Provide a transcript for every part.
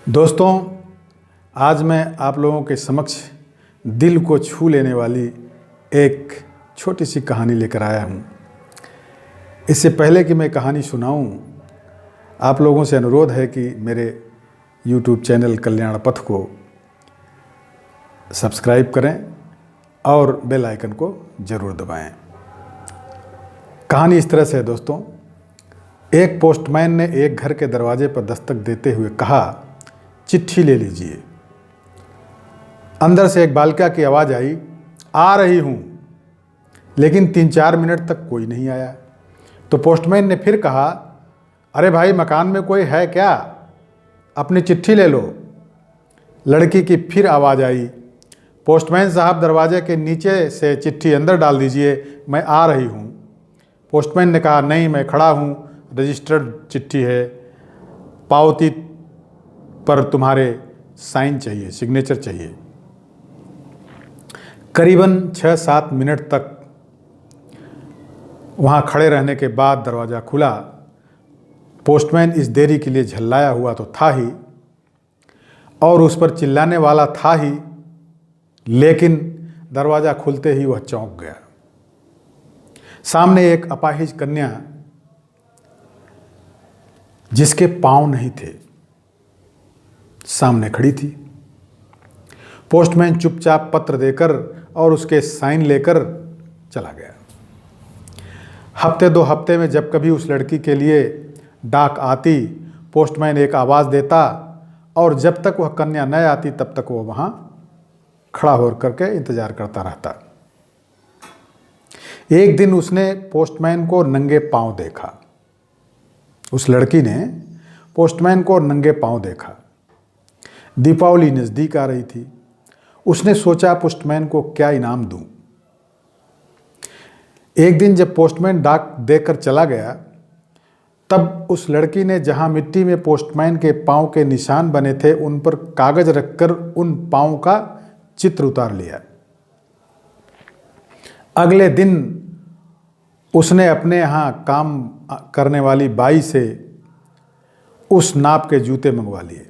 दोस्तों, आज मैं आप लोगों के समक्ष दिल को छू लेने वाली एक छोटी सी कहानी लेकर आया हूँ। इससे पहले कि मैं कहानी सुनाऊँ, आप लोगों से अनुरोध है कि मेरे YouTube चैनल कल्याण पथ को सब्सक्राइब करें और बेल आइकन को ज़रूर दबाएं। कहानी इस तरह से है दोस्तों। एक पोस्टमैन ने एक घर के दरवाजे पर दस्तक देते हुए कहा, चिट्ठी ले लीजिए। अंदर से एक बालिका की आवाज़ आई, आ रही हूँ। लेकिन 3-4 मिनट तक कोई नहीं आया। तो पोस्टमैन ने फिर कहा, अरे भाई, मकान में कोई है क्या? अपनी चिट्ठी ले लो। लड़की की फिर आवाज़ आई, पोस्टमैन साहब, दरवाजे के नीचे से चिट्ठी अंदर डाल दीजिए, मैं आ रही हूँ। पोस्टमैन ने कहा, नहीं, मैं खड़ा हूँ, रजिस्टर्ड चिट्ठी है, पावती पर तुम्हारे साइन चाहिए, सिग्नेचर चाहिए। करीबन 6-7 मिनट तक वहाँ खड़े रहने के बाद दरवाज़ा खुला। पोस्टमैन इस देरी के लिए झल्लाया हुआ तो था ही और उस पर चिल्लाने वाला था ही, लेकिन दरवाज़ा खुलते ही वह चौंक गया। सामने एक अपाहिज कन्या, जिसके पाँव नहीं थे, सामने खड़ी थी। पोस्टमैन चुपचाप पत्र देकर और उसके साइन लेकर चला गया। हफ्ते 2 हफ्ते में जब कभी उस लड़की के लिए डाक आती, पोस्टमैन एक आवाज़ देता और जब तक वह कन्या न आती तब तक वो वहाँ खड़ा हो करके इंतज़ार करता रहता। एक दिन उसने पोस्टमैन को नंगे पांव देखा। उस लड़की ने पोस्टमैन को नंगे पांव देखा। दीपावली नज़दीक आ रही थी। उसने सोचा, पोस्टमैन को क्या इनाम दूं। एक दिन जब पोस्टमैन डाक देकर चला गया, तब उस लड़की ने जहां मिट्टी में पोस्टमैन के पांव के निशान बने थे, उन पर कागज रखकर उन पांव का चित्र उतार लिया। अगले दिन उसने अपने यहाँ काम करने वाली बाई से उस नाप के जूते मंगवा लिए।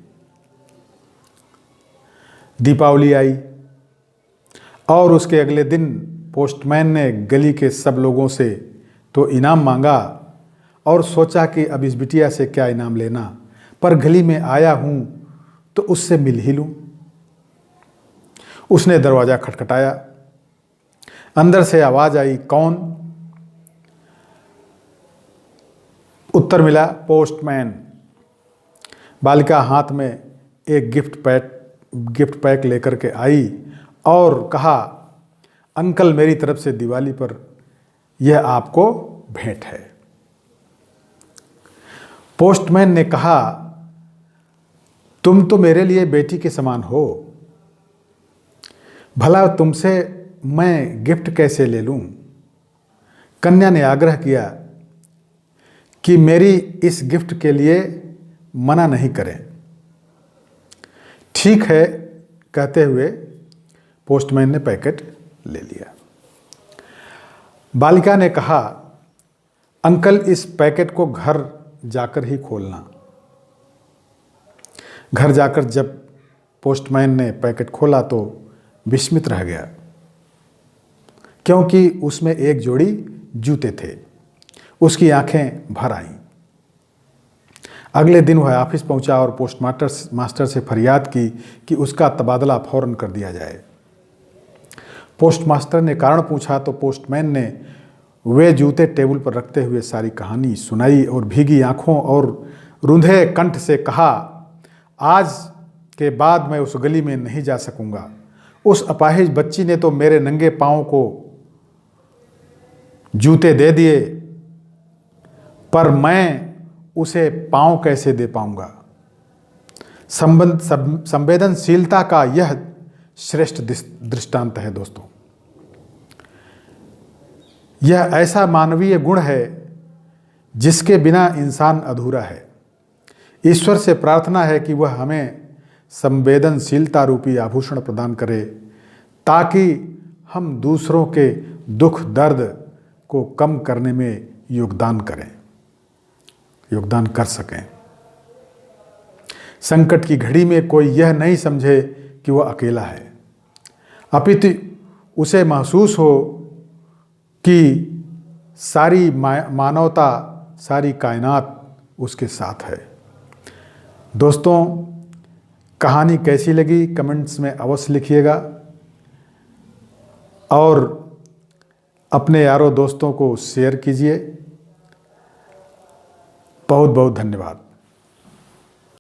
दीपावली आई और उसके अगले दिन पोस्टमैन ने गली के सब लोगों से तो इनाम मांगा और सोचा कि अब इस बिटिया से क्या इनाम लेना, पर गली में आया हूँ तो उससे मिल ही लूँ। उसने दरवाज़ा खटखटाया। अंदर से आवाज़ आई, कौन? उत्तर मिला, पोस्टमैन। बालिका हाथ में एक गिफ्ट पैक लेकर के आई और कहा, अंकल, मेरी तरफ से दिवाली पर यह आपको भेंट है। पोस्टमैन ने कहा, तुम तो मेरे लिए बेटी के समान हो, भला तुमसे मैं गिफ्ट कैसे ले लूं? कन्या ने आग्रह किया कि मेरी इस गिफ्ट के लिए मना नहीं करें। ठीक है, कहते हुए पोस्टमैन ने पैकेट ले लिया। बालिका ने कहा, अंकल, इस पैकेट को घर जाकर ही खोलना। घर जाकर जब पोस्टमैन ने पैकेट खोला तो विस्मित रह गया, क्योंकि उसमें एक जोड़ी जूते थे। उसकी आंखें भर आईं। अगले दिन वह ऑफिस पहुंचा और पोस्ट मास्टर से फरियाद की कि उसका तबादला फौरन कर दिया जाए। पोस्ट मास्टर ने कारण पूछा तो पोस्टमैन ने वे जूते टेबल पर रखते हुए सारी कहानी सुनाई और भीगी आंखों और रुंधे कंठ से कहा, आज के बाद मैं उस गली में नहीं जा सकूंगा। उस अपाहिज बच्ची ने तो मेरे नंगे पांव को जूते दे दिए, पर मैं उसे पांव कैसे दे पाऊंगा? संवेदनशीलता का यह श्रेष्ठ दृष्टांत है दोस्तों। यह ऐसा मानवीय गुण है जिसके बिना इंसान अधूरा है। ईश्वर से प्रार्थना है कि वह हमें संवेदनशीलता रूपी आभूषण प्रदान करे, ताकि हम दूसरों के दुख दर्द को कम करने में योगदान कर सकें। संकट की घड़ी में कोई यह नहीं समझे कि वह अकेला है, अपितु उसे महसूस हो कि सारी मानवता, सारी कायनात उसके साथ है। दोस्तों, कहानी कैसी लगी कमेंट्स में अवश्य लिखिएगा और अपने यारों दोस्तों को शेयर कीजिए। बहुत बहुत धन्यवाद।